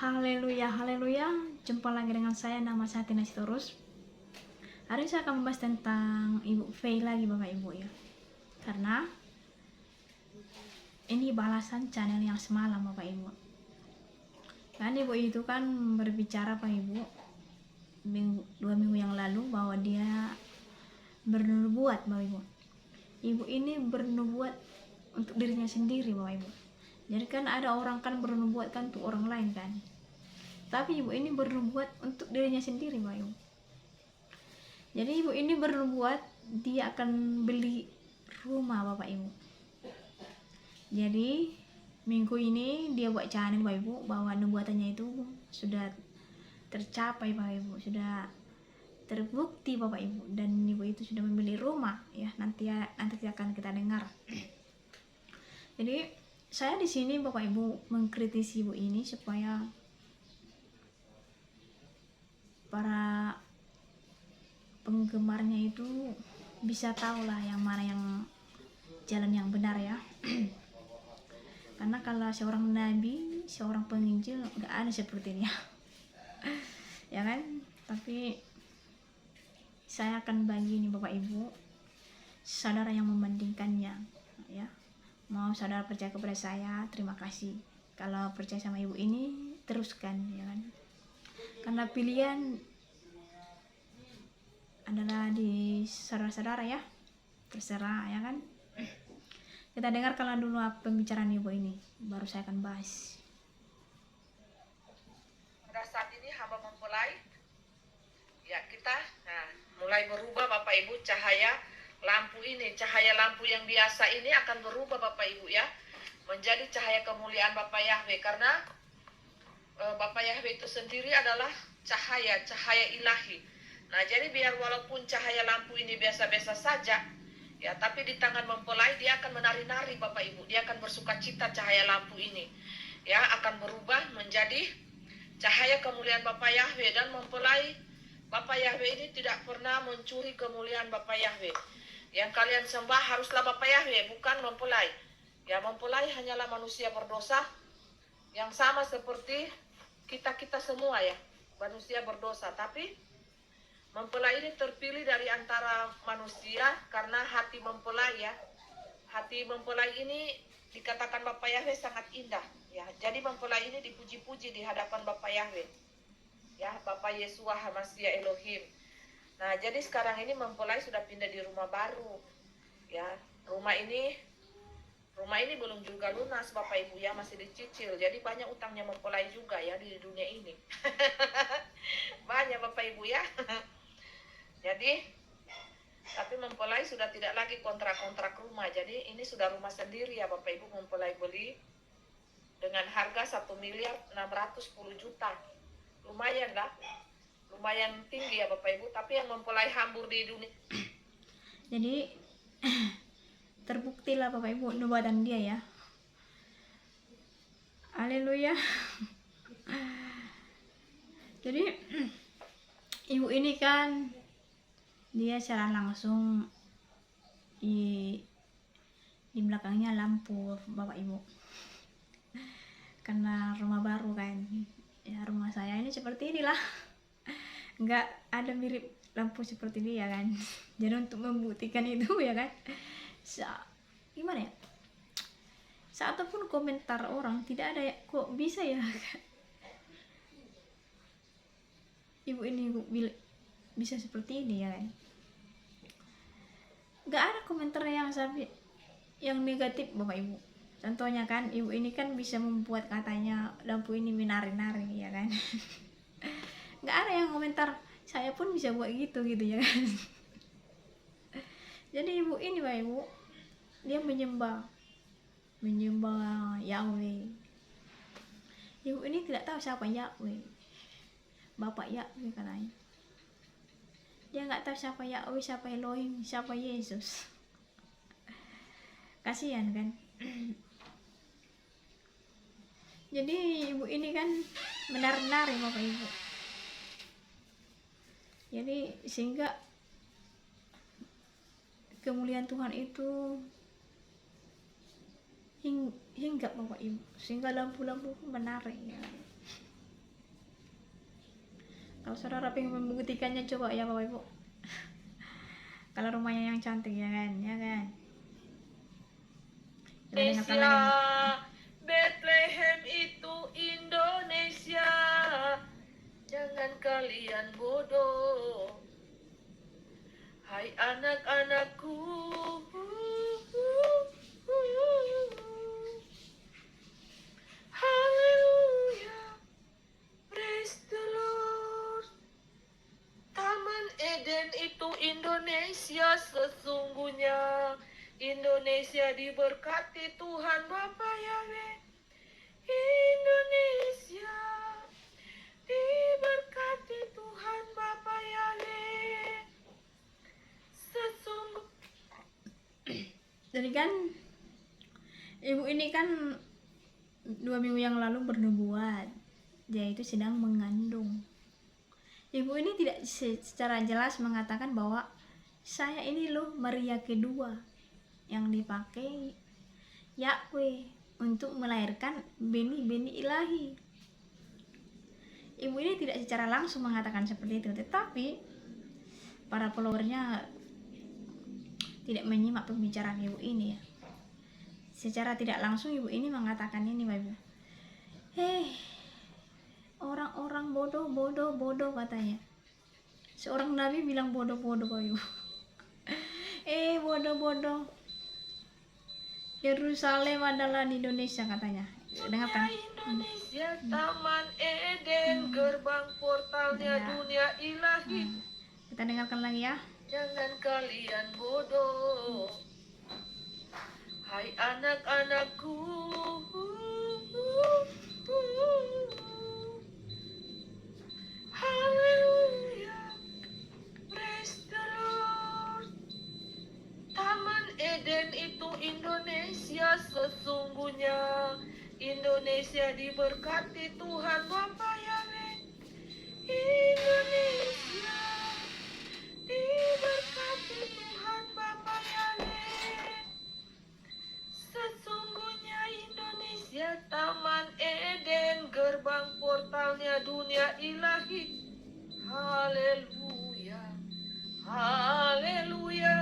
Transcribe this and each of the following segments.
Haleluya, haleluya. Jumpa lagi dengan saya, nama saya Tina Sitorus. Hari ini saya akan membahas tentang Ibu Fei lagi, Bapak Ibu ya. Karena ini balasan channel yang semalam, Bapak Ibu. Kan Ibu itu kan berbicara, Pak Ibu, 2 minggu yang lalu bahwa dia bernubuat, Bapak Ibu. Ibu ini bernubuat untuk dirinya sendiri, Bapak Ibu. Jadi kan ada orang kan bernubuat kan untuk orang lain kan. Tapi ibu ini bernubuat untuk dirinya sendiri, Bapak Ibu. Jadi ibu ini bernubuat dia akan beli rumah, Bapak Ibu. Jadi minggu ini dia buat channel, Bapak Ibu, bahwa nubuatannya itu sudah tercapai, Bapak Ibu, sudah terbukti, Bapak Ibu, dan ibu itu sudah membeli rumah ya. Nanti akan kita dengar. Jadi saya di sini, Bapak Ibu, mengkritisi ibu ini supaya para penggemarnya itu bisa tahu lah yang mana yang jalan yang benar ya. Karena kalau seorang nabi, seorang penginjil, nggak ada seperti dia. Ya kan? Tapi saya akan bagi ini, Bapak Ibu, saudara yang membandingkannya ya. Mau saudara percaya kepada saya, terima kasih. Kalau percaya sama ibu ini, teruskan ya kan. Karena pilihan adalah di saudara-saudara ya, terserah ya kan. Kita dengar kalau dulu apa pembicaraan ibu ini, baru saya akan bahas. Pada saat ini hamba mempelai ya, kita mulai berubah, Bapak Ibu. Cahaya lampu ini, cahaya lampu yang biasa ini akan berubah, Bapak Ibu ya, menjadi cahaya kemuliaan Bapak Yahweh. Karena Bapak Yahweh itu sendiri adalah cahaya ilahi. Nah, jadi biar walaupun cahaya lampu ini biasa-biasa saja ya, tapi di tangan mempelai dia akan menari-nari, Bapak Ibu. Dia akan bersukacita, cahaya lampu ini ya akan berubah menjadi cahaya kemuliaan Bapak Yahweh. Dan mempelai Bapak Yahweh ini tidak pernah mencuri kemuliaan Bapak Yahweh. Yang kalian sembah haruslah Bapak Yahweh, bukan mempelai. Ya, mempelai hanyalah manusia berdosa yang sama seperti kita semua ya, manusia berdosa. Tapi mempelai ini terpilih dari antara manusia karena hati mempelai ya. Hati mempelai ini dikatakan Bapak Yahweh sangat indah ya. Jadi mempelai ini dipuji-puji di hadapan Bapak Yahweh ya, Bapak Yesua Hamasia Elohim. Nah, jadi sekarang ini mempelai sudah pindah di rumah baru ya. Rumah ini belum juga lunas, Bapak Ibu ya, masih dicicil. Jadi banyak utangnya mempelai juga ya di dunia ini. Banyak, Bapak Ibu ya. Jadi tapi mempelai sudah tidak lagi kontrak-kontrak rumah. Jadi ini sudah rumah sendiri ya, Bapak Ibu. Mempelai beli dengan harga 1.610.000.000. Lumayan lah, lumayan tinggi ya, Bapak Ibu. Tapi yang mempelai hambur di dunia. Jadi terbuktilah, Bapak Ibu, nubuatan dia ya. Haleluya. Jadi ibu ini kan dia secara langsung di belakangnya lampu, Bapak Ibu. Karena rumah baru kan ya, rumah saya ini seperti inilah, nggak ada mirip lampu seperti dia kan. Jadi untuk membuktikan itu ya kan, gimana ya, satupun komentar orang tidak ada ya, kok bisa ya ibu ini bisa seperti ini ya kan. Nggak ada komentar yang negatif, Bapak Ibu. Contohnya kan, ibu ini kan bisa membuat katanya lampu ini menari-nari ya kan. Nggak ada yang komentar saya pun bisa buat gitu ya kan. Jadi ibu ini, Bapak Ibu, dia menyembah Yahweh. Ibu ini tidak tahu siapa Yahweh, Bapak Yahweh katanya. Dia nggak tahu siapa Yahweh, siapa Elohim, siapa Yesus. Kasihan kan. Jadi ibu ini kan menari-nari, Bapak Ibu. Jadi sehingga kemuliaan Tuhan itu hingga Bapak Ibu, sehingga lampu-lampu menarik ya. Kalau saudara pengen membuktikannya, coba ya Bapak Ibu. Kalau rumahnya yang cantik, ya kan, ya kan. Kita dengarkan lagi, Bu. Bethlehem itu Indonesia. Jangan kalian bodoh. Hai anak-anakku. Haleluya. Praise the Lord. Taman Eden itu Indonesia sesungguhnya. Indonesia diberkati Tuhan Bapa Yahweh. Indonesia diberkati Tuhan Bapa Yahweh. Sesungguh. Jadi kan ibu ini kan 2 minggu yang lalu bernubuat, dia itu sedang mengandung. Ibu ini tidak secara jelas mengatakan bahwa saya ini loh Maria kedua yang dipakai Yahweh untuk melahirkan benih-benih ilahi. Ibu ini tidak secara langsung mengatakan seperti itu, tetapi para followernya tidak menyimak pembicaraan ibu ini ya. Secara tidak langsung ibu ini mengatakan ini, Bapak Ibu. Orang-orang bodoh katanya. Seorang nabi bilang bodoh, Bapak Ibu. Bodoh. Yerusalem adalah di Indonesia katanya. Dengarkan. Indonesia, Taman Eden, gerbang portalnya dunia ilahi. Kita dengarkan lagi ya. Jangan kalian bodoh. Hai anak-anakku. Haleluya. Praise the Lord. Taman Eden itu Indonesia sesungguhnya. Indonesia diberkati Tuhan Bapa Yahweh. Indonesia diberkati Tuhan Bapa Yahweh. Sesungguhnya Indonesia Taman Eden, gerbang portalnya dunia ilahi. Haleluya. Haleluya.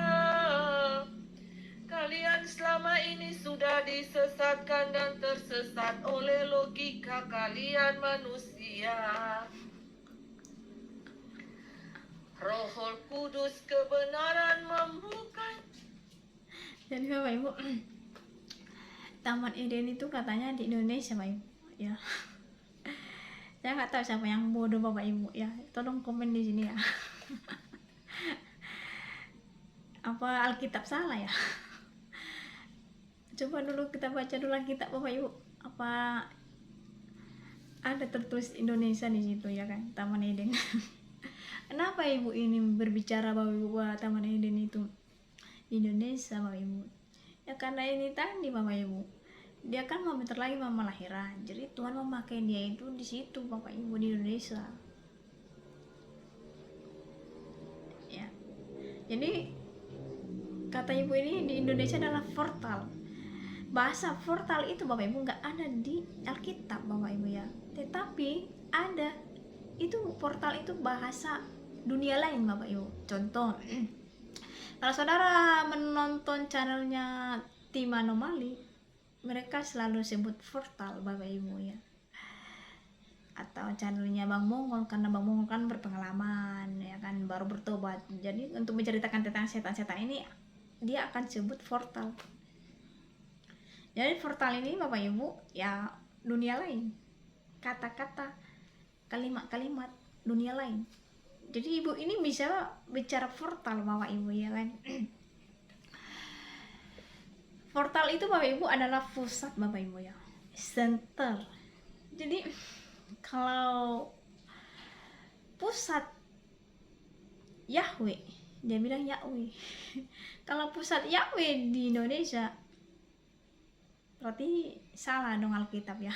Kalian selama ini sudah disesatkan dan tersesat oleh logika kalian manusia. Roh Kudus kebenaran membuka. Jadi Bapak Ibu, Taman Eden itu katanya di Indonesia, Bapak Ibu. Ya. Saya nggak tahu siapa yang bodoh, Bapak Ibu ya. Tolong komen di sini ya. Apa Alkitab salah ya? Coba dulu kita baca dulu Alkitab, Bapak Ibu. Apa ada tertulis Indonesia di situ ya kan, Taman Eden. Kenapa Ibu ini berbicara Bapak Ibu bahwa Taman Eden itu Indonesia, Bapak Ibu? Ya karena ini tadi Bapak Ibu, dia kan mau bentar lagi mau lahiran, jadi Tuhan memakai dia itu di situ Bapak Ibu, di Indonesia. Ya, jadi kata Ibu ini di Indonesia adalah portal. Bahasa portal itu Bapak Ibu nggak ada di Alkitab Bapak Ibu ya, tetapi ada. Itu portal itu bahasa dunia lain Bapak Ibu. Contoh, kalau saudara menonton channelnya Tim Anomali, mereka selalu sebut portal Bapak Ibu ya. Atau channelnya Bang Mongol, karena Bang Mongol kan berpengalaman ya kan, baru bertobat. Jadi untuk menceritakan tentang setan-setan ini, dia akan sebut portal. Jadi portal ini Bapak Ibu ya dunia lain, kata-kata, kalimat-kalimat dunia lain. Jadi Ibu ini bisa bicara portal Bapak Ibu ya kan. Portal itu Bapak Ibu adalah pusat Bapak Ibu ya, center. Jadi kalau pusat Yahweh, dia bilang Yahweh. Kalau pusat Yahweh di Indonesia, berarti salah dong Alkitab ya.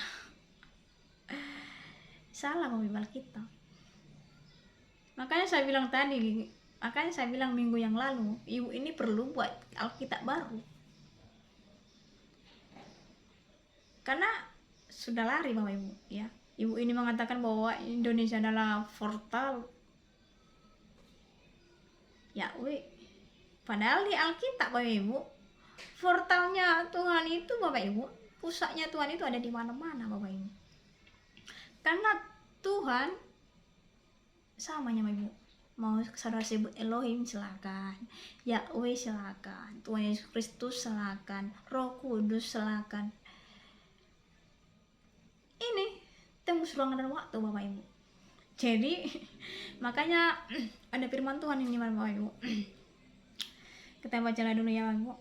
Salah Bapak Alkitab. Makanya saya bilang tadi, makanya saya bilang minggu yang lalu, Ibu ini perlu buat Alkitab baru. Karena sudah lari Bapak Ibu ya. Ibu ini mengatakan bahwa Indonesia adalah portal. Ya weh, padahal di Alkitab Bapak Ibu, portalnya Tuhan itu Bapak Ibu, pusatnya Tuhan itu ada di mana-mana Bapak Ibu. Karena Tuhan samanya Bapak Ibu. Mau saudara sebut Elohim silakan, Yahweh silakan, Tuhan Yesus Kristus silakan, Roh Kudus silakan. Ini tembus ruangan dan waktu Bapak Ibu. Jadi makanya ada firman Tuhan ini Bapak Ibu. Kita baca dulu ya Bapak Ibu.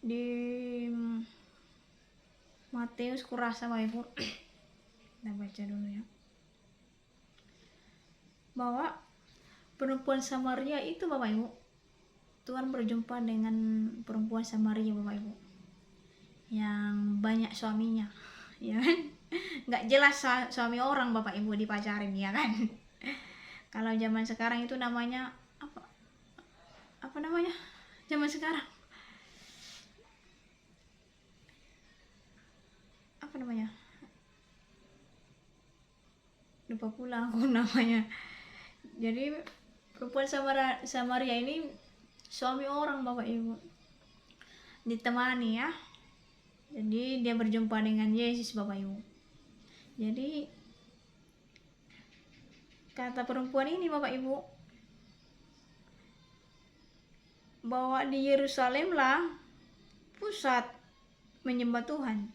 Di Matius kurasa Bapak Ibu. Kita baca dulu ya. Bahwa perempuan Samaria itu Bapak Ibu, Tuhan berjumpa dengan perempuan Samaria Bapak Ibu yang banyak suaminya, ya kan? Nggak jelas suami orang Bapak Ibu dipacarin, ya kan? Kalau zaman sekarang itu namanya apa namanya zaman sekarang, apa namanya, lupa pula aku namanya. Jadi perempuan Samaria ini suami orang Bapak Ibu ditemani ya. Jadi dia berjumpa dengan Yesus Bapak Ibu. Jadi kata perempuan ini Bapak Ibu, bahwa di Yerusalem lah pusat menyembah Tuhan,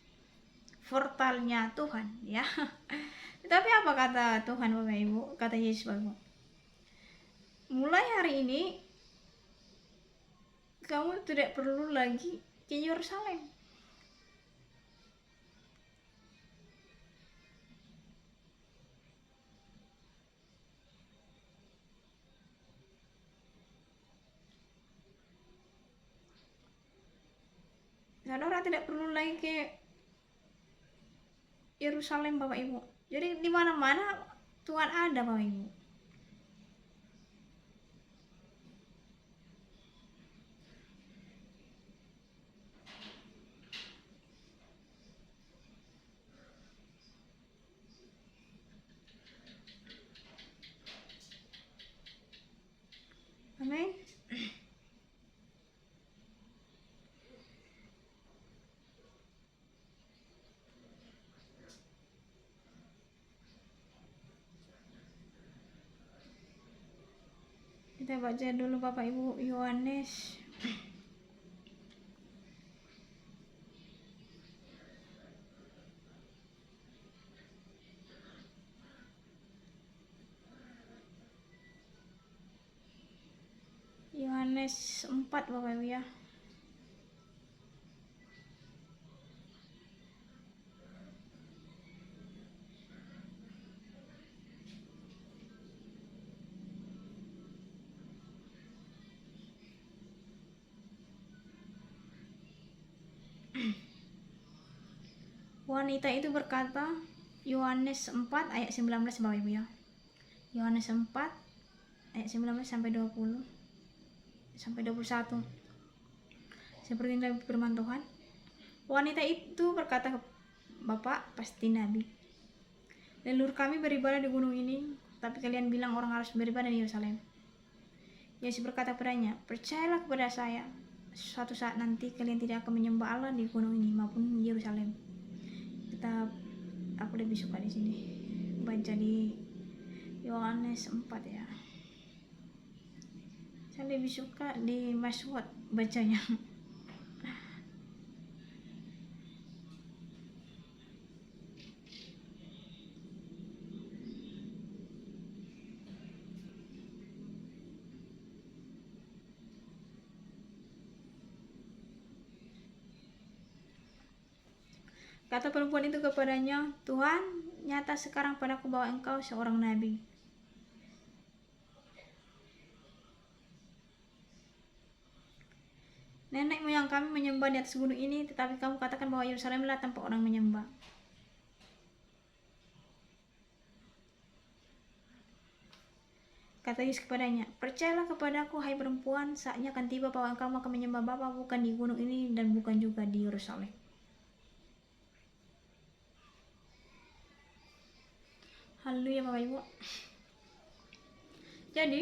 portalnya Tuhan ya. Tetapi apa kata Tuhan Bapak Ibu, kata Yesus Bapak Ibu, mulai hari ini kamu tidak perlu lagi ke Yerusalem. Saudara tidak perlu lagi ke Yerusalem Bapak Ibu. Jadi di mana-mana Tuhan ada Bapak Ibu. Amin. Kita baca dulu Bapak Ibu Yohanes Yohanes 4 Bapak Ibu ya. Wanita itu berkata, Yohanes 4 ayat 19 Bapak Ibu ya. Yohanes 4 ayat 19 sampai 20 sampai 21. Seperti dalam firman Tuhan, wanita itu berkata, Bapak pasti nabi. Leluhur kami beribadah di gunung ini, tapi kalian bilang orang harus beribadah di Yerusalem. Yesus berkata padanya, percayalah kepada saya, suatu saat nanti kalian tidak akan menyembah Allah di gunung ini maupun di Yerusalem. Aku lebih suka di sini baca di Yohanes 4 ya. Saya lebih suka di Maswat bacanya. Kata perempuan itu kepadanya, Tuhan, nyata sekarang padaku bahwa engkau seorang nabi. Nenek moyang kami menyembah di atas gunung ini, tetapi kamu katakan bahwa Yerusalemlah tempat orang menyembah. Kata Yesus kepadanya, percayalah kepadaku, hai perempuan, saatnya akan tiba bahwa engkau akan menyembah Bapa bukan di gunung ini dan bukan juga di Yerusalem. Haleluya Bapak Ibu. Jadi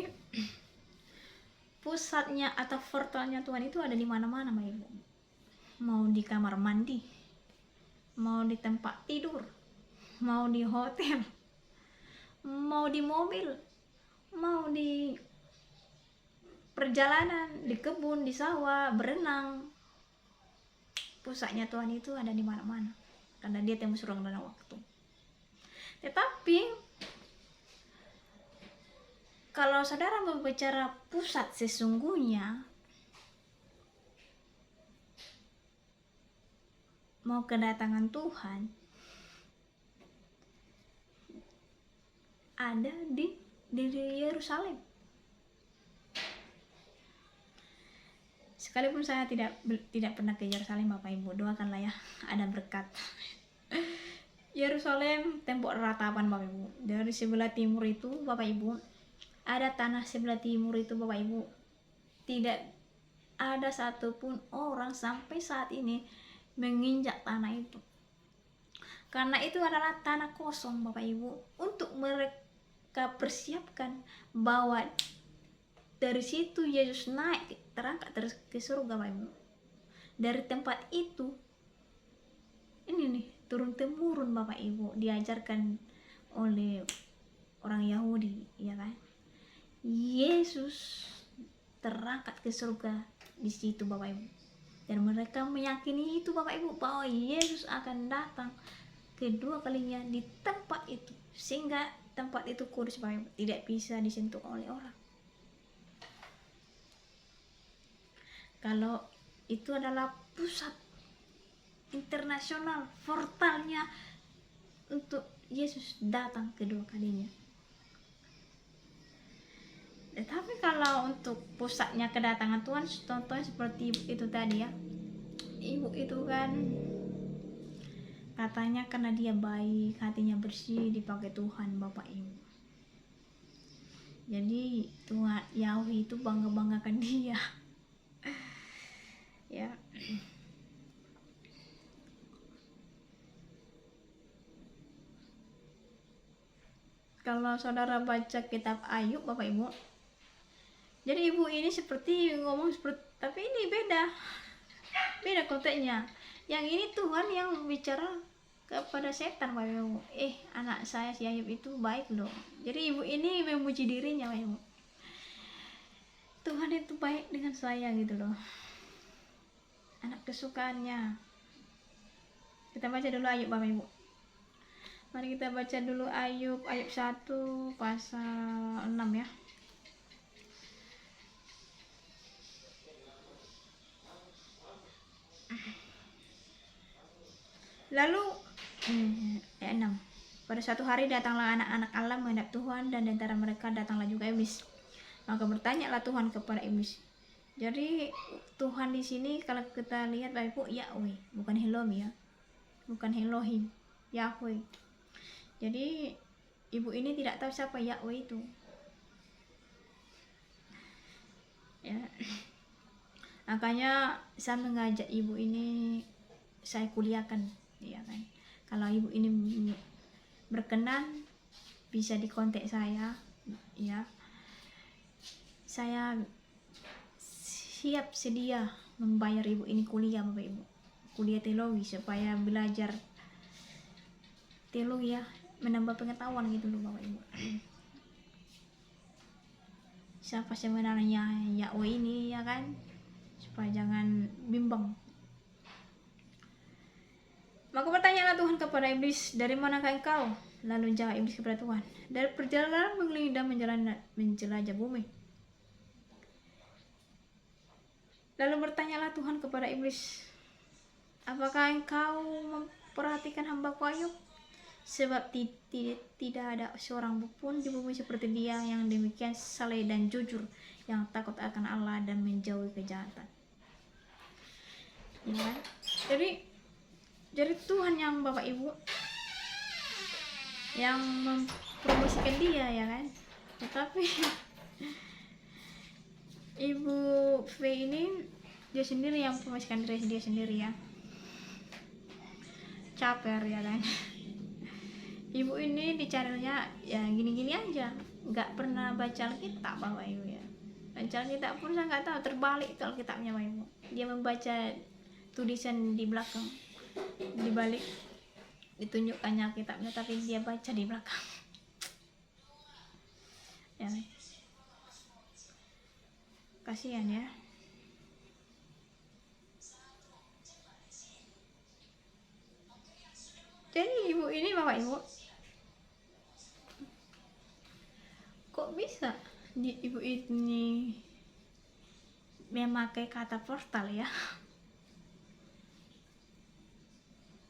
pusatnya atau portalnya Tuhan itu ada di mana-mana Bapak Ibu. Mau di kamar mandi, mau di tempat tidur, mau di hotel, mau di mobil, mau di perjalanan, di kebun, di sawah, berenang. Pusatnya Tuhan itu ada di mana-mana, karena Dia tembus ruang dan waktu. Tetapi kalau saudara berbicara pusat sesungguhnya, mau kedatangan Tuhan ada di Yerusalem. Sekalipun saya tidak pernah ke Yerusalem Bapak Ibu, doakanlah ya ada berkat. Yerusalem tembok ratapan Bapak Ibu. Dari sebelah timur itu Bapak Ibu, ada tanah sebelah timur itu Bapak Ibu. Tidak ada satupun orang sampai saat ini menginjak tanah itu. Karena itu adalah tanah kosong Bapak Ibu, untuk mereka persiapkan bahwa dari situ Yesus naik, terangkat terus ke surga Bapak Ibu. Dari tempat itu, ini nih turun temurun Bapak Ibu, diajarkan oleh orang Yahudi, ya kan? Yesus terangkat ke surga di situ Bapak Ibu. Dan mereka meyakini itu Bapak Ibu, bahwa Yesus akan datang kedua kalinya di tempat itu, sehingga tempat itu kudus Bapak Ibu, tidak bisa disentuh oleh orang. Kalau itu adalah pusat internasional, portalnya untuk Yesus datang kedua kalinya. Tetapi kalau untuk pusatnya kedatangan Tuhan, contohnya seperti itu tadi ya, ibu itu kan katanya karena dia baik, hatinya bersih, dipakai Tuhan Bapak Ibu. Jadi Tuhan Yahweh itu bangga-banggakan dia. Ya. Kalau saudara baca kitab Ayub Bapak Ibu, jadi ibu ini seperti ngomong seperti, tapi ini beda konteksnya. Yang ini Tuhan yang bicara kepada setan Bapak Ibu. Anak saya si Ayub itu baik loh. Jadi ibu ini memuji dirinya Bapak Ibu. Tuhan itu baik dengan saya gitu loh. Anak kesukaannya. Kita baca dulu Ayub Bapak Ibu. Mari kita baca dulu Ayub 1 pasal 6 ya. Lalu ayat 6. Pada suatu hari datanglah anak-anak Allah menghadap Tuhan, dan di antara mereka datanglah juga iblis. Maka bertanyalah Tuhan kepada iblis. Jadi Tuhan di sini kalau kita lihat Bapak Ibu, Yahweh, bukan Elohim ya. Bukan Elohim, Yahweh. Jadi ibu ini tidak tahu siapa Yahweh itu. Ya. Makanya saya mengajak ibu ini, saya kuliahkan, ya kan. Kalau ibu ini berkenan, bisa dikontak saya, ya. Saya siap sedia membayar ibu ini kuliah Bapak Ibu, kuliah teologi, supaya belajar teologi ya, menambah pengetahuan gitu loh Bapak Ibu. Siapa sebenarnya Yahweh ini, ya kan, supaya jangan bimbang. Maka bertanyalah Tuhan kepada iblis, dari manakah engkau? Lalu jawab iblis kepada Tuhan, dari perjalanan mengelilingi dan menjelajah bumi. Lalu bertanyalah Tuhan kepada iblis, apakah engkau memperhatikan hamba-Ku Ayub? Sebab tidak ada seorang pun di bumi seperti dia, yang demikian saleh dan jujur, yang takut akan Allah dan menjauhi kejahatan. Ya kan? Jadi Tuhan yang Bapak Ibu yang mempromosikan dia, ya kan. Tetapi Ibu V ini dia sendiri yang mempromosikan diri dia sendiri ya. Caper, ya kan. Ibu ini di channelnya ya gini-gini aja, nggak pernah baca Alkitab Bapak Ibu ya. Baca Alkitab pun saya nggak tahu, terbalik itu Alkitabnya Bapak Ibu. Dia membaca tulisan di belakang, di balik ditunjukkannya Alkitabnya, tapi dia baca di belakang. Ya, kasihan ya. Jadi ibu ini Bapak Ibu, kok bisa ibu ini memakai kata portal ya?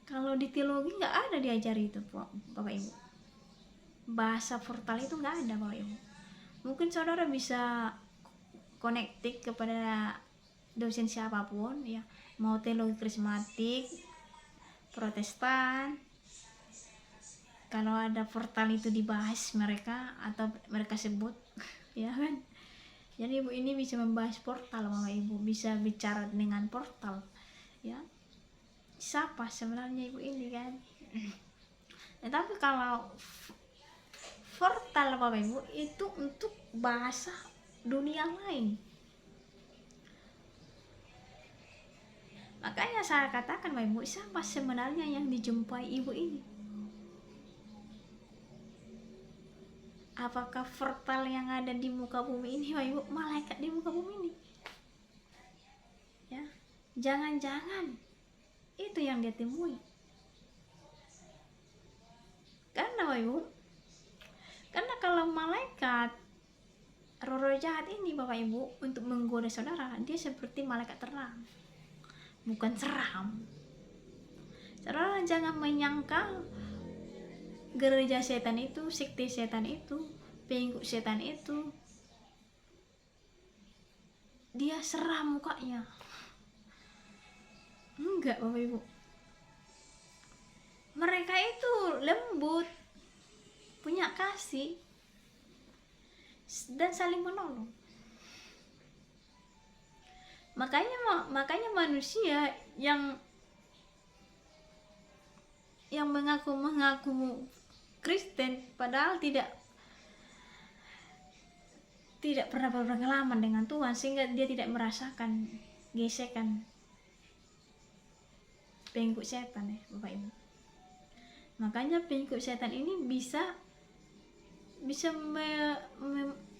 Kalau di teologi nggak ada diajari itu Bapak Ibu. Bahasa portal itu nggak ada Bapak Ibu. Mungkin saudara bisa konektik kepada dosen siapapun ya, mau teologi karismatik, Protestan, kalau ada portal itu dibahas mereka atau mereka sebut ya kan. Jadi ibu ini bisa membahas portal Bapak Ibu, bisa bicara dengan portal ya. Siapa sebenarnya ibu ini kan. Tapi kalau portal Bapak Ibu itu untuk bahasa dunia lain. Makanya saya katakan Bapak Ibu, siapa sebenarnya yang dijumpai ibu ini? Apakah portal yang ada di muka bumi ini Bapak Ibu malaikat di muka bumi ini? Ya, jangan-jangan itu yang dia temui. Karena Bapak Ibu, karena kalau malaikat roh-roh jahat ini Bapak Ibu untuk menggoda saudara, dia seperti malaikat terang, bukan seram. Saudara jangan menyangka gereja setan itu, sekte setan itu, pengikut setan itu dia seram mukanya. Enggak Bapak Ibu, mereka itu lembut, punya kasih dan saling menolong. Makanya manusia yang mengaku Kristen padahal tidak pernah berpengalaman dengan Tuhan, sehingga dia tidak merasakan gesekan pengikut setan ya Bapak Ibu. Makanya pengikut setan ini bisa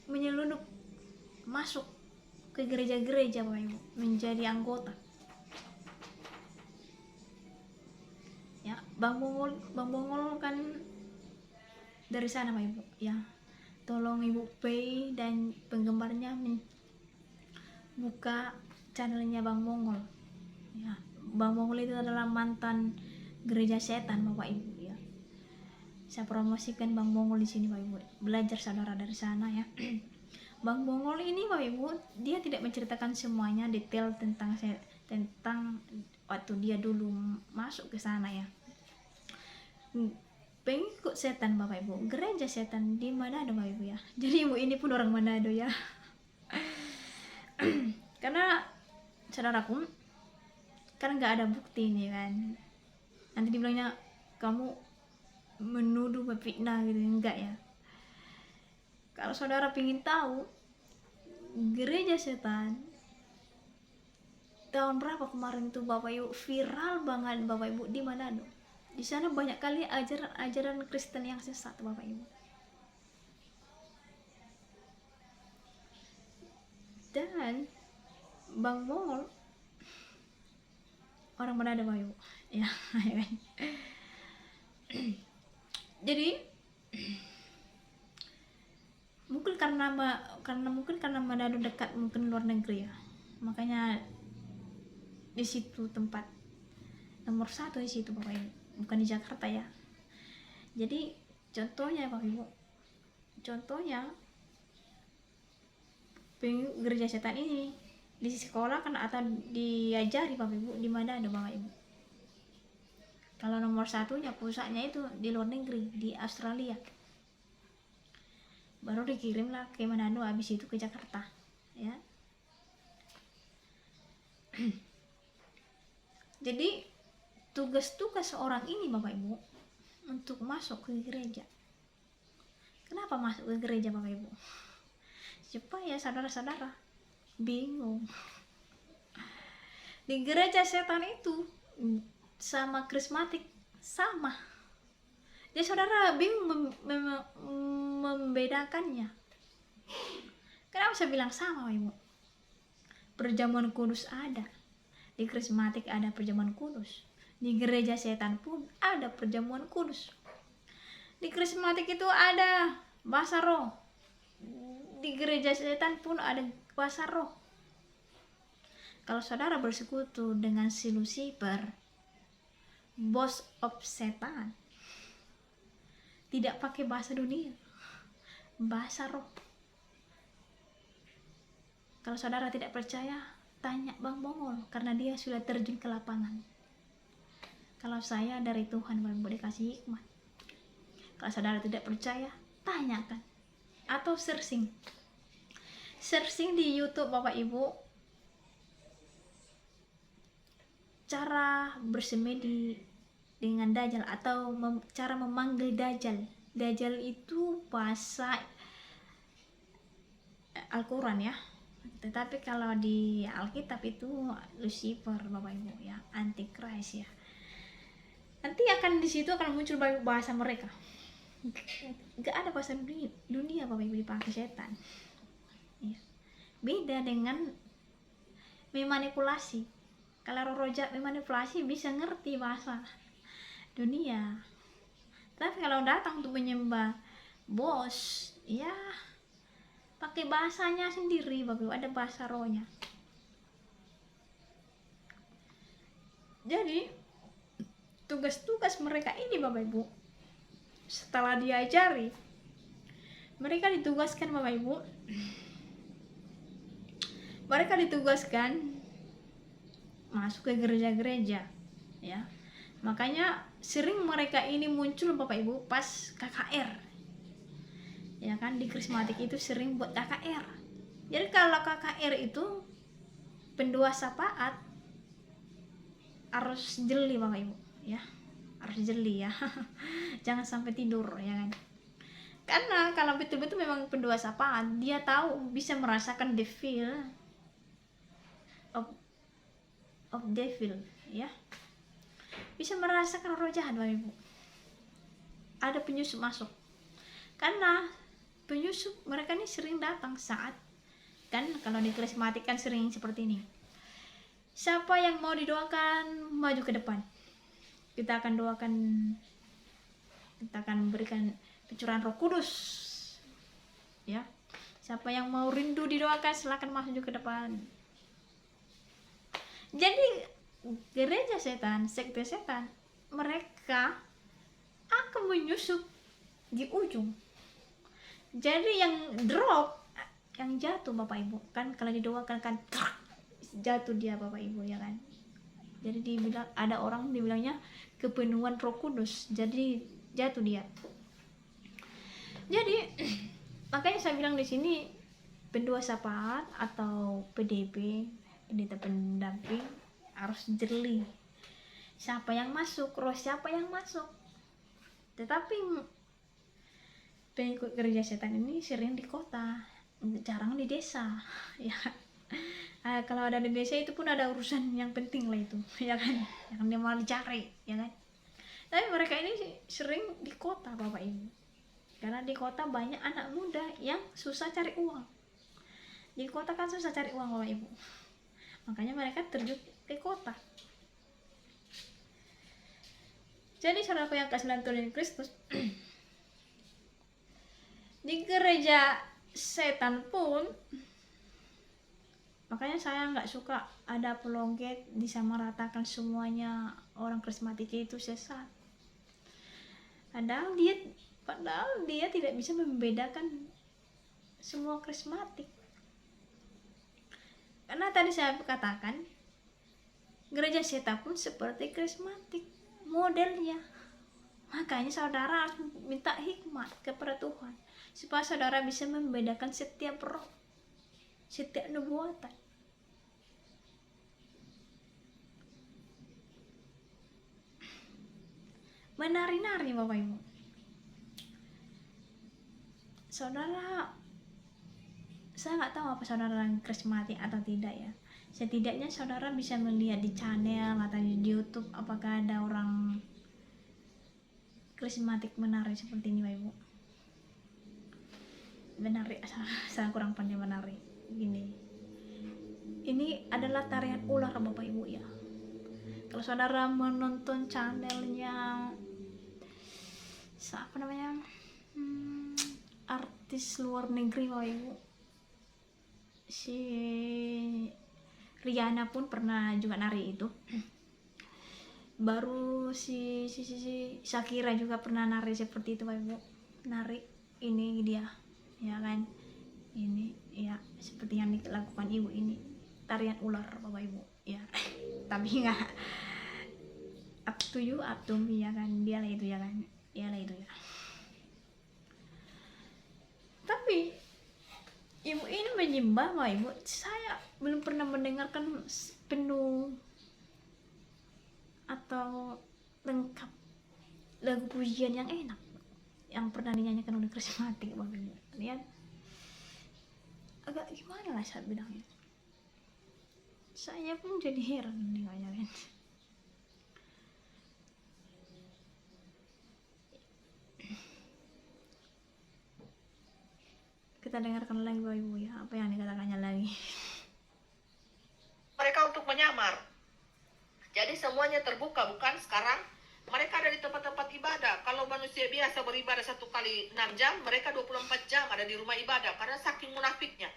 menyeludup masuk ke gereja-gereja Bapak Ibu, menjadi anggota. Ya, Bang Bongol kan dari sana Bapak Ibu ya. Tolong Ibu Pei dan penggemarnya buka channelnya Bang Bongol ya. Bang Bongol itu adalah mantan gereja setan Bapak Ibu ya. Saya promosikan Bang Bongol di sini Bapak Ibu. Belajar saudara dari sana ya. Bang Bongol ini Bapak Ibu, dia tidak menceritakan semuanya detail tentang waktu dia dulu masuk ke sana ya. Pengikut setan Bapak Ibu, gereja setan di Manado Bapak Ibu ya. Jadi ibu ini pun orang Manado ya. Karena saudaraku, karena nggak ada bukti nih kan, nanti dibilangnya kamu menuduh fitnah gitu, enggak ya. Kalau saudara ingin tahu gereja setan tahun berapa kemarin tuh Bapak Ibu, viral banget Bapak Ibu di Manado. Di sana banyak kali ajaran Kristen yang sesat Bapak Ibu. Dan Bang Mongol orang Manado Bapak Ibu ya. Jadi mungkin karena Manado dekat mungkin luar negeri ya, makanya di situ tempat nomor 1 di situ Bapak Ibu, bukan di Jakarta ya. Jadi contohnya Bapak Ibu, contohnya gereja setan ini di sekolah kan atau diajari Bapak Ibu di mana ada Bapak Ibu. Kalau nomor 1-nya pusatnya itu di luar negeri, di Australia, baru dikirimlah ke Manado, habis itu ke Jakarta ya. Jadi tugas-tugas orang ini Bapak Ibu untuk masuk ke gereja. Kenapa masuk ke gereja Bapak Ibu? Supaya saudara-saudara bingung. Di gereja setan itu sama karismatik sama. Jadi saudara bingung membedakannya. Kenapa saya bilang sama Bapak Ibu? Perjamuan kudus ada. Di karismatik ada perjamuan kudus. Di gereja setan pun ada perjamuan kudus. Di karismatik itu ada bahasa roh. Di gereja setan pun ada bahasa roh. Kalau saudara bersekutu dengan si Lucifer, boss of setan, tidak pakai bahasa dunia, bahasa roh. Kalau saudara tidak percaya, tanya Bang Bongol, karena dia sudah terjun ke lapangan. Kalau saya dari Tuhan, Bang boleh kasih hikmat. Kalau saudara tidak percaya, tanyakan atau searching di YouTube Bapak Ibu, cara bersemedi dengan Dajjal atau cara memanggil Dajjal. Dajjal itu bahasa Al-Quran ya, tetapi kalau di Alkitab itu Lucifer Bapak Ibu ya, Antichrist ya. Nanti akan di situ akan muncul bahasa mereka. Gak ada bahasa dunia Bapak Ibu dipakai setan ya. Beda dengan memanipulasi. Kalau roh jahat memanipulasi bisa ngerti bahasa dunia, tapi kalau datang untuk menyembah bos ya pakai bahasanya sendiri Bapak Ibu, ada bahasa rohnya. Jadi tugas-tugas mereka ini Bapak Ibu, setelah diajari, mereka ditugaskan Bapak Ibu, mereka ditugaskan masuk ke gereja-gereja ya. Makanya sering mereka ini muncul Bapak Ibu pas KKR ya kan, di karismatik itu sering buat KKR. Jadi kalau KKR itu pendua syafaat harus jeli Bapak Ibu ya, harus jeli ya. Jangan sampai tidur ya kan, karena kalau betul-betul memang pendua syafaat, dia tahu bisa merasakan the feel of devil ya, bisa merasakan roh jahat Bapak Ibu. Ada penyusup masuk, karena penyusup mereka ini sering datang saat kan, kalau di karismatik kan sering seperti ini. Siapa yang mau didoakan maju ke depan, kita akan doakan, kita akan berikan pencurahan Roh Kudus ya. Siapa yang mau rindu didoakan silakan maju ke depan. Jadi gereja setan, sekte setan, mereka akan menyusup di ujung. Jadi yang drop, yang jatuh Bapak Ibu kan, kalau didoakan kan jatuh dia Bapak Ibu ya kan. Jadi dibilang, ada orang dibilangnya kepenuhan Roh Kudus, jadi jatuh dia. Jadi makanya saya bilang di sini pendua syafaat atau PDP, pendeta pendamping, harus jeli siapa yang masuk, roh siapa yang masuk. Tetapi pengikut gereja setan ini sering di kota, jarang di desa ya. Kalau ada di desa itu pun ada urusan yang penting lah itu ya kan, yang dia mau dicari ya kan. Tapi mereka ini sering di kota Bapak Ibu, karena di kota banyak anak muda yang susah cari uang. Di kota kan susah cari uang Bapak Ibu, makanya mereka terjun ke kota. Jadi saudaraku yang kasih dalam Tuhan Kristus, di gereja setan pun, makanya saya nggak suka ada apologet disamaratakan semuanya orang karismatik itu sesat. Padahal dia tidak bisa membedakan semua karismatik. Karena tadi saya katakan gereja setan pun seperti karismatik modelnya. Makanya saudara harus minta hikmat kepada Tuhan supaya saudara bisa membedakan setiap roh, setiap nubuatan. menari-nari Bapak Ibu. Saudara, saya nggak tahu apa saudara karismatik atau tidak ya. Setidaknya saudara bisa melihat di channel atau di YouTube apakah ada orang karismatik menari seperti ini Bapak Ibu. Menari, saya kurang pandai menari. Gini, ini adalah tarian ular Bapak Ibu ya. Kalau saudara menonton channelnya apa namanya, artis luar negeri Bapak Ibu, si Rihanna pun pernah juga nari itu. Baru si Shakira juga pernah nari seperti itu Bapak Ibu. Nari ini dia ya kan, ini ya seperti yang dilakukan ibu ini, tarian ular Bapak Ibu ya. Tapi nggak up to you, up to me ya kan, dia lah itu ya kan, dia lah itu ya. Tapi ibu ini menyembah Bapak Ibu, saya belum pernah mendengarkan penuh atau lengkap lagu pujian yang enak yang pernah dinyanyikan oleh karismatik Bapak Ibu. Lihat, agak gimana lah saya bilangnya, saya pun jadi heran dengarnya kan. Kita dengarkan lagi Bapak Ibu ya, apa yang dikatakannya lagi. Mereka untuk menyamar. Jadi semuanya terbuka, bukan sekarang? Mereka ada di tempat-tempat ibadah. Kalau manusia biasa beribadah 1 kali 6 jam, mereka 24 jam ada di rumah ibadah. Karena saking munafiknya.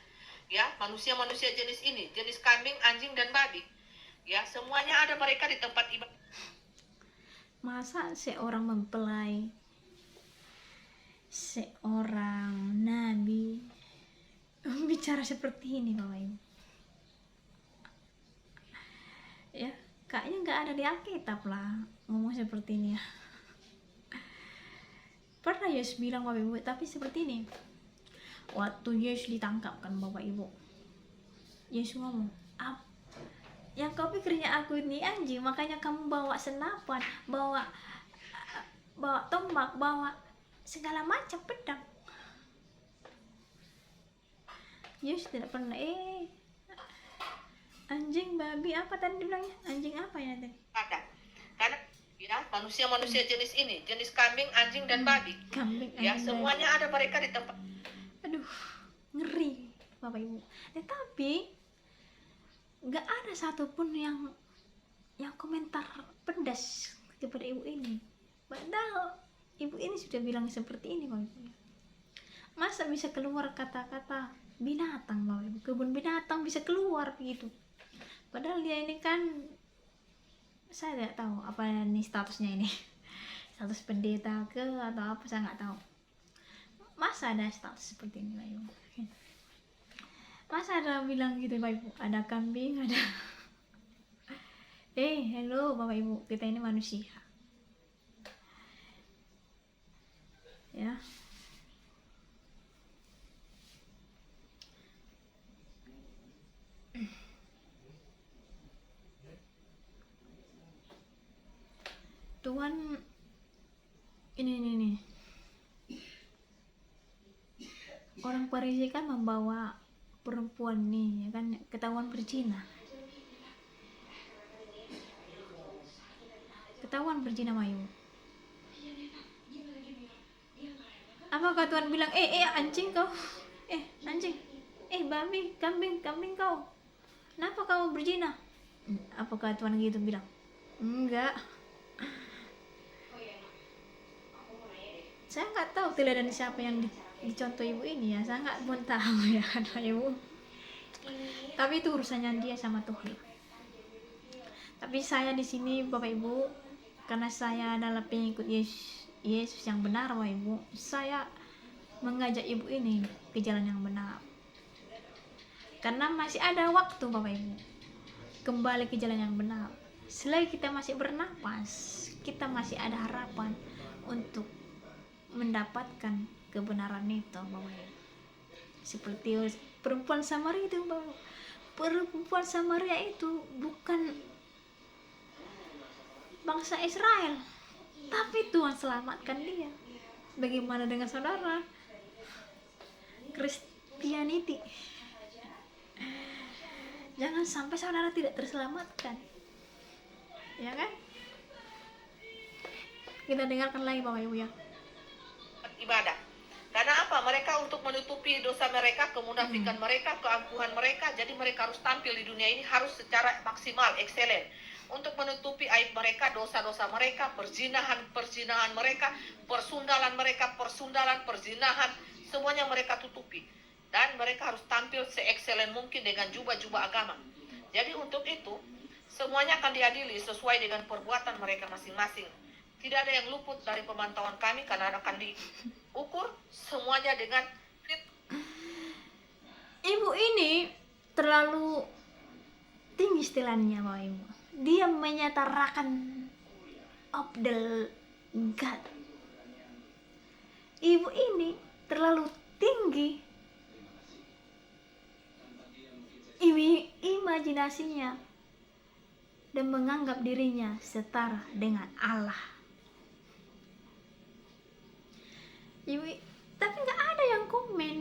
Ya, manusia-manusia jenis ini. Jenis kambing, anjing, dan babi. Ya, semuanya ada mereka di tempat ibadah. Masa seorang mempelai, seorang nabi bicara seperti ini Bapak Ibu? Ya, kayaknya nggak ada di Alkitab lah ngomong seperti ini ya. Pernah Yesus bilang Bapak Ibu, tapi seperti ini. Waktu Yesus ditangkap kan Bapak Ibu, Yesus ngomong, yang kau pikirnya aku ini anjing, makanya kamu bawa senapan, bawa tombak, bawa segala macam pedang. Yesus tidak pernah anjing, babi, apa tadi dibilangnya? Anjing apa ya tadi? Ada. Karena ya, manusia-manusia jenis ini, jenis kambing, anjing, dan babi. Kambing, Ya, anjing, semuanya ada mereka di tempat. Aduh, ngeri Bapak Ibu. Tetapi nggak ada satupun yang komentar pedas kepada ibu ini. Padahal ibu ini sudah bilang seperti ini Bapak Ibu. Masa bisa keluar kata-kata binatang Bapak Ibu, kebun binatang bisa keluar begitu. Padahal dia ini kan, saya tidak tahu apa ini statusnya ini. Status pendeta ke atau apa, saya nggak tahu. Masa ada status seperti ini Bapak Ibu? Masa ada bilang gitu Bapak Ibu, ada kambing, ada hello Bapak Ibu, kita ini manusia ya. Tuhan ini orang Parisi kan membawa perempuan nih ya kan, ketahuan berzina Mayu. Apakah Tuhan bilang anjing kau, anjing, babi, kambing kau, kenapa kau berzina? Apakah Tuhan gitu bilang? Enggak. Saya nggak tahu teladan siapa yang dicontoh ibu ini ya, saya nggak pun tahu ya kan Ibu. Tapi itu urusannya dia sama Tuhan. Tapi saya di sini Bapak Ibu, karena saya adalah pengikut Yesus yang benar Bapak Ibu, saya mengajak ibu ini ke jalan yang benar. Karena masih ada waktu Bapak Ibu kembali ke jalan yang benar. Selagi kita masih bernapas, kita masih ada harapan untuk mendapatkan kebenaran itu Bapak Ibu. Seperti perempuan Samaria itu Bapak. Perempuan Samaria itu bukan bangsa Israel. tapi Tuhan selamatkan dia. Bagaimana dengan saudara? Christianity, jangan sampai saudara tidak terselamatkan, ya kan? Kita dengarkan lagi Bapak Ibu ya. Ibadah. Karena apa? Mereka untuk menutupi dosa mereka, kemunafikan mereka, keangkuhan mereka. Jadi mereka harus tampil di dunia ini harus secara maksimal, excellent. Untuk menutupi aib mereka, dosa-dosa mereka, perzinahan mereka, persundalan, perzinahan, semuanya mereka tutupi. Dan mereka harus tampil se-excellent mungkin dengan jubah-jubah agama. Jadi untuk itu, semuanya akan diadili sesuai dengan perbuatan mereka masing-masing. Tidak ada yang luput dari pemantauan kami karena akan diukur semuanya dengan fit. Ibu ini terlalu tinggi istilahnya Bapak Ibu. Dia menyetarakan of the God. Ibu ini terlalu tinggi imajinasinya dan menganggap dirinya setara dengan Allah. Ibu, tapi nggak ada yang komen,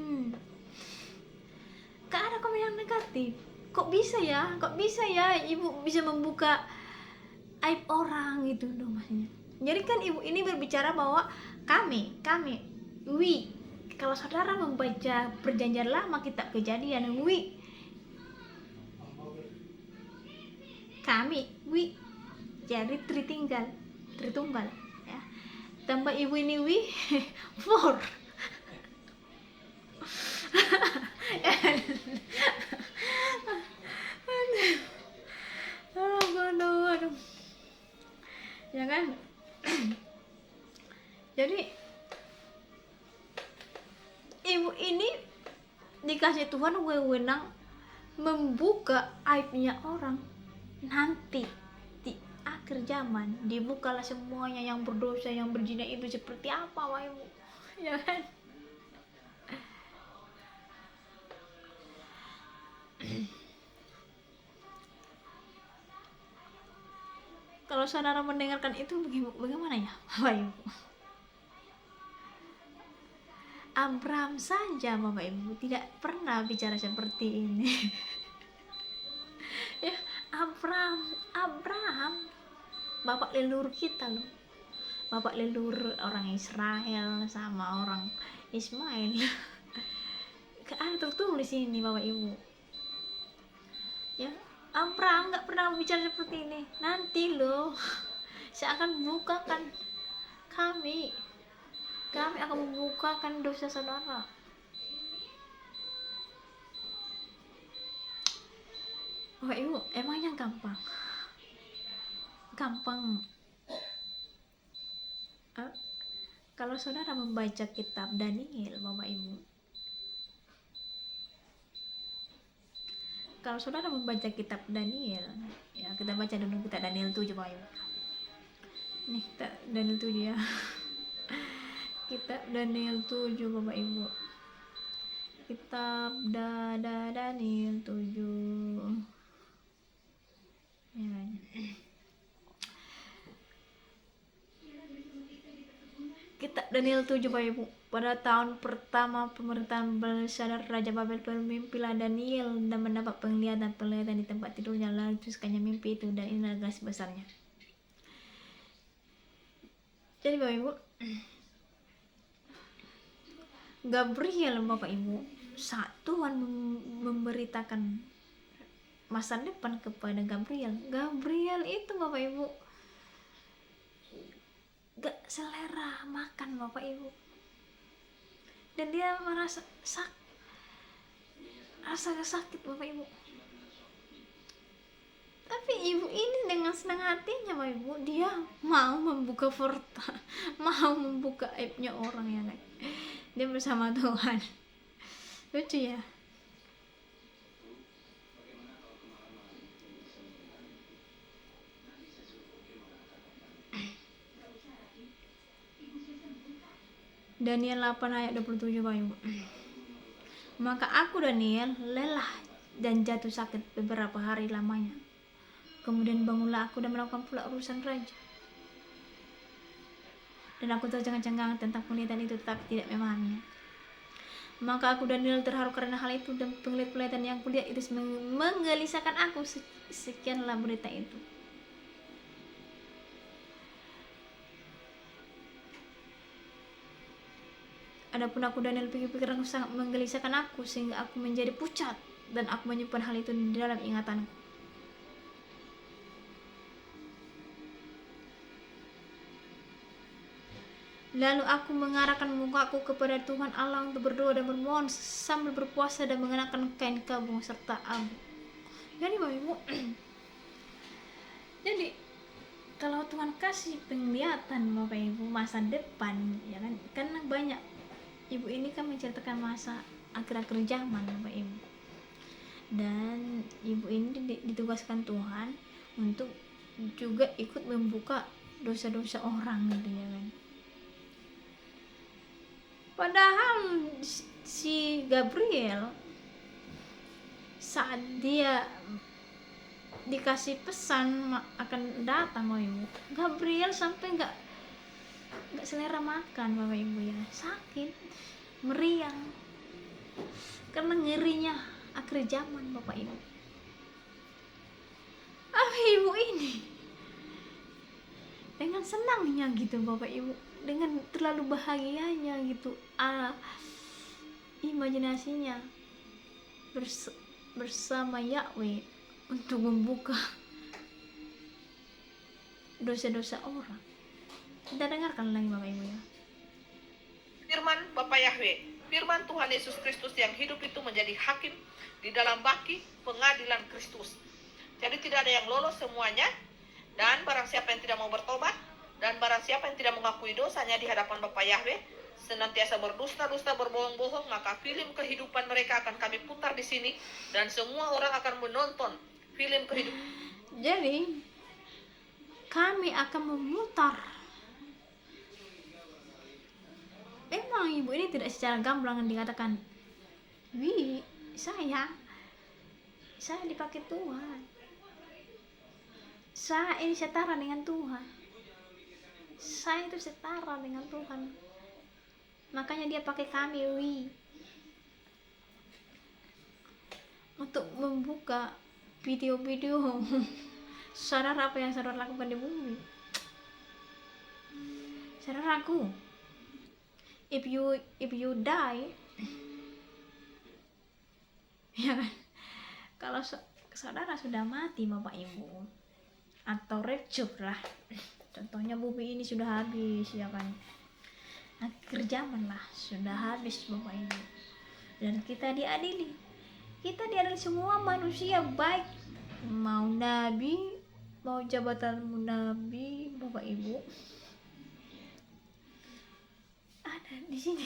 nggak ada komen yang negatif. Kok bisa ya ibu bisa membuka aib orang gitu loh maksudnya. Jadi kan ibu ini berbicara bahwa kami kalau saudara membaca perjanjian lama kitab Kejadian, kami jadi tritunggal ya, tambah ibu ini four. Aduh. Ya kan? Jadi ibu ini dikasih Tuhan wewenang membuka aibnya orang. Nanti di akhir zaman dibukalah semuanya yang berdosa, yang berzina itu seperti apa, Wah Ibu. Ya kan? Kalau saudara mendengarkan itu bagaimana ya, Bapak Ibu? Abraham saja, Bapak Ibu, tidak pernah bicara seperti ini. Ya, Abraham, bapak leluhur kita loh, bapak leluhur orang Israel sama orang Ismail. Ada tertulis ini, Bapak Ibu. Ya, Abraham nggak pernah bicara seperti ini. Nanti loh, saya akan bukakan kami akan membukakan dosa saudara. Bapak Ibu, emangnya gampang? Kalau saudara membaca kitab Daniel, Bapak Ibu, kalau saudara membaca kitab Daniel, ya kita baca dulu kitab Daniel 7, Bapak Ibu. Nih, kita Daniel 7 ya. Kitab Daniel 7, Bapak Ibu. Kitab Daniel 7. Ya. Kitab Daniel 7, Bapak Ibu. Pada tahun pertama pemerintahan Belshazzar Raja Babel, bermimpilah Daniel dan mendapat penglihatan di tempat tidurnya, lalu tuliskannya mimpi itu, dan inilah garis besarnya. Jadi Bapak Ibu, Gabriel, Bapak Ibu, saat Tuhan memberitakan masa depan kepada Gabriel itu, Bapak Ibu, gak selera makan, Bapak Ibu, dan dia merasa sakit, Bapak Ibu. Tapi ibu ini dengan senang hatinya, Bapak Ibu, dia mau membuka mau membuka aibnya orang, ya kan? Dia bersama Tuhan. Lucu ya. Daniel 8 ayat 27, Bapak Ibu. Maka aku Daniel lelah dan jatuh sakit beberapa hari lamanya. Kemudian bangunlah aku dan melakukan pula urusan raja. dan aku tercengang-cengang tentang penglihatan itu tetapi tidak memahaminya. Maka aku dan Daniel terharu karena hal itu, dan penglihatan yang kulihat itu menggelisahkan aku. Sekianlah berita itu. Adapun aku dan Daniel, pikir-pikiranku sangat menggelisahkan aku sehingga aku menjadi pucat, dan aku menyimpan hal itu di dalam ingatanku. Lalu aku mengarahkan mukaku kepada Tuhan Allah untuk berdoa dan bermohon sambil berpuasa dan mengenakan kain kabung serta abu. Jadi Bapak Ibu, jadi kalau Tuhan kasih penglihatan Bapak Ibu masa depan, ya kan, karena banyak ibu ini kan menceritakan masa akhir-akhir zaman Bapak Ibu, dan ibu ini ditugaskan Tuhan untuk juga ikut membuka dosa-dosa orang gitu ya kan. Padahal si Gabriel saat dia dikasih pesan akan datang Bapak Ibu, Gabriel sampai nggak selera makan Bapak Ibu ya, sakit, meriang karena ngerinya akhir zaman Bapak Ibu. Bapak Ibu ini dengan senangnya gitu Bapak Ibu, dengan terlalu bahagianya gitu, imajinasinya bersama Yahweh untuk membuka dosa-dosa orang. Kita dengarkan lagi Bapak Ibu ya. Firman Bapa Yahweh, firman Tuhan Yesus Kristus yang hidup itu menjadi hakim di dalam baki pengadilan Kristus. Jadi tidak ada yang lolos semuanya, dan barang siapa yang tidak mau bertobat, dan barang siapa yang tidak mengakui dosanya di hadapan Bapa Yahweh, senantiasa berdusta-dusta, berbohong-bohong, maka film kehidupan mereka akan kami putar di sini, dan semua orang akan menonton film kehidupan. Jadi kami akan memutar. Memang ibu ini tidak secara gamblang dikatakan, saya dipakai Tuhan, saya ini setara dengan Tuhan, saya itu setara dengan Tuhan, makanya dia pakai kami untuk membuka video-video saudara apa yang saudara lakukan di bumi. Saudaraku, if you die, ya kan, kalau saudara sudah mati Bapak Ibu, atau rapture lah, contohnya bumi ini sudah habis ya kan, akhir zaman lah, sudah habis Bapak Ibu, dan kita diadili semua manusia, baik mau nabi, mau jabatan nabi Bapak Ibu ada di sini.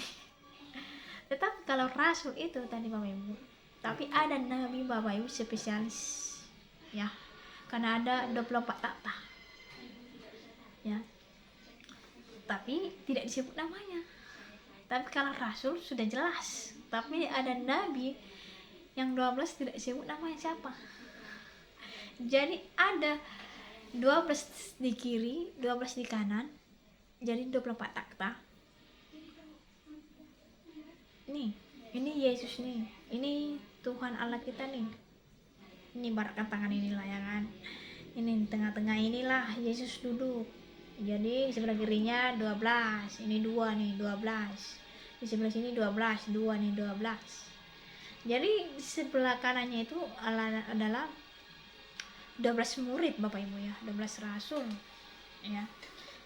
Tetapi kalau rasul itu tadi Bapak Ibu, tapi ada nabi Bapak Ibu spesialis ya, karena ada 24 takhta ya, tapi tidak disebut namanya. Tapi kalau rasul sudah jelas, tapi ada nabi yang 12 tidak disebut namanya siapa. Jadi ada 12 di kiri, 12 di kanan, jadi 24 takhta. Ini Yesus nih, ini Tuhan Allah kita nih. Ini baratkan tangan inilah ya kan. Ini tengah-tengah inilah Yesus duduk. Jadi sebelah kirinya 12, ini 2 nih, 12. Di sebelah sini 12, 2 nih 12. Jadi di sebelah kanannya itu adalah 12 murid Bapak Ibu ya, 12 rasul ya.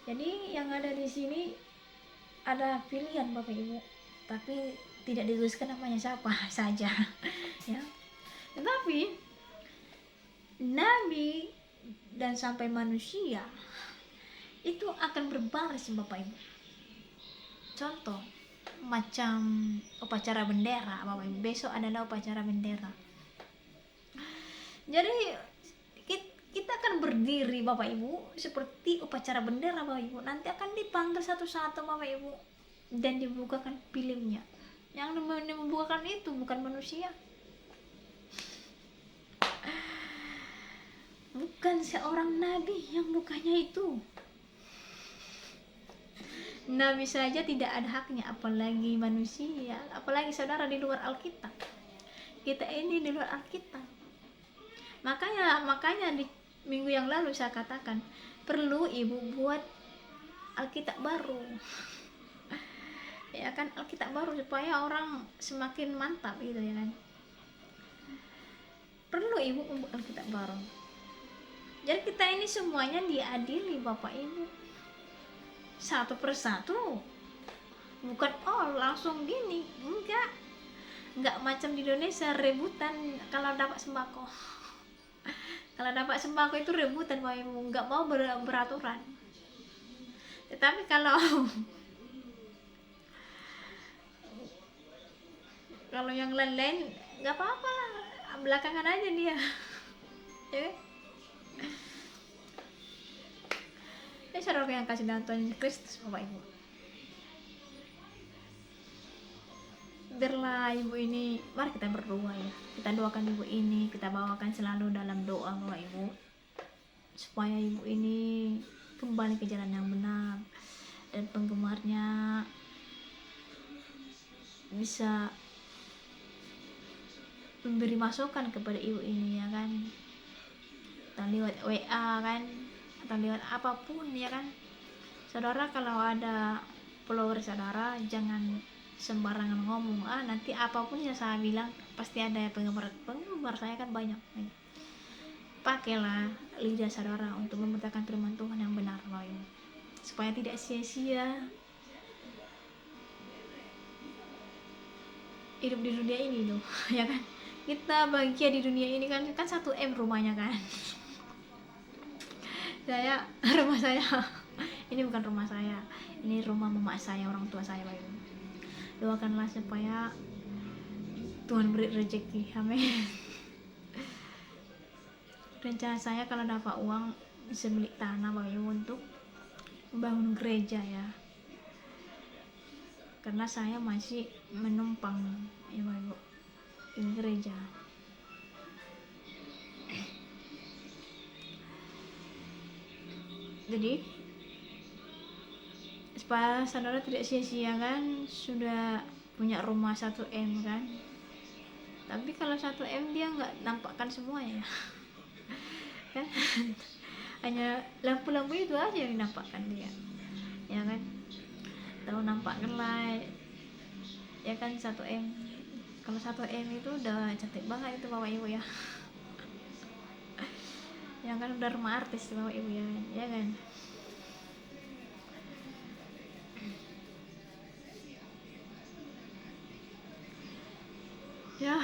Jadi yang ada di sini ada pilihan Bapak Ibu, tapi tidak dituliskan namanya siapa saja ya. Tetapi nabi dan sampai manusia itu akan berbaris Bapak Ibu. Contoh macam upacara bendera Bapak Ibu, besok adalah upacara bendera. Jadi kita akan berdiri Bapak Ibu seperti upacara bendera Bapak Ibu. Nanti akan dipanggil satu-satu Bapak Ibu dan dibukakan filmnya. Yang membukakan itu bukan manusia, bukan seorang nabi yang bukanya itu. Nabi saja tidak ada haknya, apalagi manusia, apalagi saudara di luar Alkitab. Kita ini di luar Alkitab. Makanya di minggu yang lalu saya katakan perlu ibu buat Alkitab baru. Ya kan, Alkitab baru supaya orang semakin mantap gitu ya kan. Perlu ibu membuat Alkitab baru. Jadi kita ini semuanya diadili Bapak Ibu, satu persatu, bukan langsung gini, enggak macam di Indonesia rebutan kalau dapat sembako. Kalau dapat sembako itu rebutan Bapak Ibu, enggak mau beraturan. Tetapi kalau yang lain-lain nggak apa-apa lah, belakangan aja dia. Ya, saudara yang kasih dalam Tuhan Kristus Bapak Ibu, biarlah ibu ini, mari kita berdoa ya, kita doakan ibu ini, kita bawakan selalu dalam doa Bapak Ibu, supaya ibu ini kembali ke jalan yang benar dan penggemarnya bisa memberi masukan kepada ibu ini ya kan, atau lewat WA kan, atau lewat apapun ya kan. Saudara kalau ada follower saudara jangan sembarangan ngomong, nanti apapun yang saya bilang pasti ada penggemar saya kan banyak. Pakailah lidah saudara untuk memberitakan firman Tuhan yang benar Bapak Ibu, supaya tidak sia-sia hidup di dunia ini loh ya kan. Kita bahagia di dunia ini kan 1M rumahnya kan. Rumah saya ini bukan rumah saya, ini rumah mama saya, orang tua saya Bapak Ibu. Doakanlah supaya Tuhan beri rezeki, amin. Rencana saya kalau dapat uang bisa beli tanah Bapak Ibu untuk membangun gereja ya, karena saya masih menumpang ya Bapak Ibu di gereja. Jadi supaya saudara tidak sia-sia kan, sudah punya rumah 1M kan, tapi kalau 1M dia nggak nampakkan semuanya kan. Hanya lampu-lampu itu aja yang dinampakkan dia ya kan. Tahu nampakkan lah ya kan 1M. Kalau 1M itu udah cantik banget itu Bapak Ibu ya. Ya kan, udah rumah artis Bapak Ibu ya kan. Ya,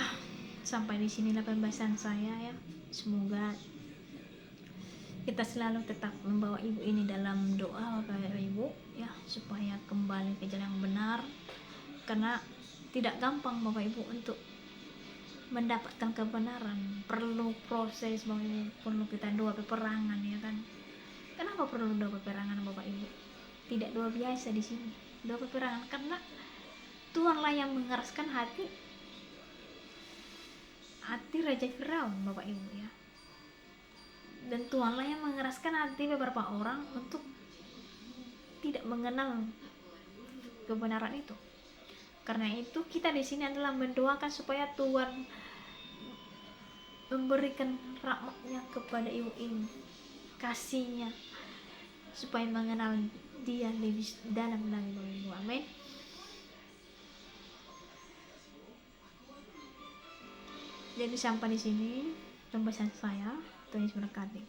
sampai di sinilah pembahasan saya ya. Semoga kita selalu tetap membawa ibu ini dalam doa Bapak Ibu ya, supaya kembali ke jalan yang benar, karena tidak gampang Bapak Ibu untuk mendapatkan kebenaran. Perlu proses Bapak Ibu, perlu kita doa peperangan ya kan. Kenapa perlu doa peperangan Bapak Ibu? Tidak doa biasa di sini, doa peperangan, karena Tuhanlah yang mengeraskan hati Raja Firaun Bapak Ibu ya. Dan Tuhanlah yang mengeraskan hati beberapa orang untuk tidak mengenal kebenaran itu. Karena itu kita di sini adalah mendoakan supaya Tuhan memberikan rahmat-Nya kepada ibu ini, kasih-Nya, supaya mengenal Dia lebih dalam lagi Bapak Ibu. Amin. Jadi sampai di sini pembahasan saya. Tuhan Yesus memberkati.